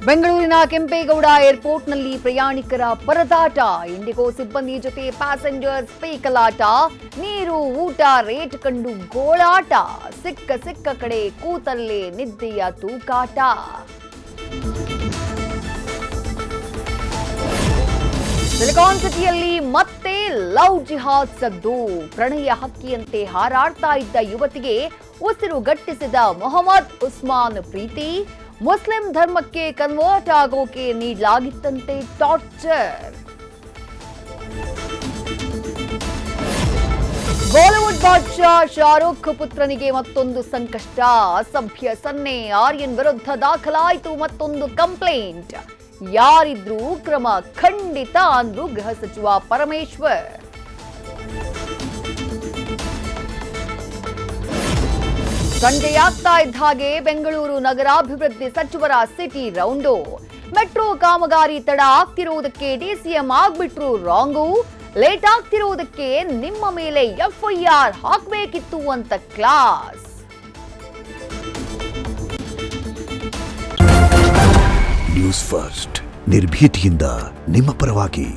ಬೆಂಗಳೂರಿನ ಕೆಂಪೇಗೌಡ ಏರ್ಪೋರ್ಟ್ನಲ್ಲಿ ಪ್ರಯಾಣಿಕರ ಪರದಾಟ, ಇಂಡಿಗೋ ಸಿಬ್ಬಂದಿ ಜೊತೆ ಪ್ಯಾಸೆಂಜರ್ಸ್ ಪೇಕಲಾಟ, ನೀರು ಊಟ ರೇಟ್ ಕಂಡು ಗೋಳಾಟ, ಸಿಕ್ಕ ಕಡೆ ಕೂತಲ್ಲೇ ನಿದ್ದೆಯ ತೂಕಾಟ. ಸಿಲಿಕಾನ್ ಸಿಟಿಯಲ್ಲಿ ಮತ್ತೆ ಲವ್ ಜಿಹಾದ್ ಸದ್ದು, ಪ್ರಣಯ ಹಕ್ಕಿಯಂತೆ ಹಾರಾಡ್ತಾ ಇದ್ದ ಯುವತಿಗೆ ಉಸಿರುಗಟ್ಟಿಸಿದ ಮೊಹಮ್ಮದ್ ಉಸ್ಮಾನ್ ಪ್ರೀತಿ, ಮುಸ್ಲಿಂ ಧರ್ಮಕ್ಕೆ ಕನ್ವರ್ಟ್ ಆಗೋಕೆ ನೀಡಲಾಗಿತ್ತಂತೆ ಟಾರ್ಚರ್. ಬಾಲಿವುಡ್ ಬಾದ್ಶಾ ಶಾರುಖ್ ಪುತ್ರನಿಗೆ ಮತ್ತೊಂದು ಸಂಕಷ್ಟ, ಅಸಭ್ಯ ಸನ್ನೆ ಆರ್ಯನ್ ವಿರುದ್ಧ ದಾಖಲಾಯಿತು ಮತ್ತೊಂದು ಕಂಪ್ಲೇಂಟ್, ಯಾರಿದ್ರೂ ಕ್ರಮ ಖಂಡಿತ ಅಂದ್ರು ಗೃಹ ಸಚಿವ ಪರಮೇಶ್ವರ್. ಸಂಜೆಯಾಗ್ತಾ ಇದ್ದ ಹಾಗೆ ಬೆಂಗಳೂರು ನಗರಾಭಿವೃದ್ಧಿ ಸಚಿವರ ಸಿಟಿ ರೌಂಡು, ಮೆಟ್ರೋ ಕಾಮಗಾರಿ ತಡ ಆಗ್ತಿರುವುದಕ್ಕೆ ಡಿಸಿಎಂ ಆಗ್ಬಿಟ್ರು ರಾಂಗು, ಲೇಟ್ ಆಗ್ತಿರುವುದಕ್ಕೆ ನಿಮ್ಮ ಮೇಲೆ ಎಫ್ಐಆರ್ ಹಾಕಬೇಕಿತ್ತು ಅಂತ ಕ್ಲಾಸ್. ನ್ಯೂಸ್ ಫಸ್ಟ್ ನಿರ್ಭೀತಿಯಿಂದ ನಿಮ್ಮ ಪರವಾಗಿ.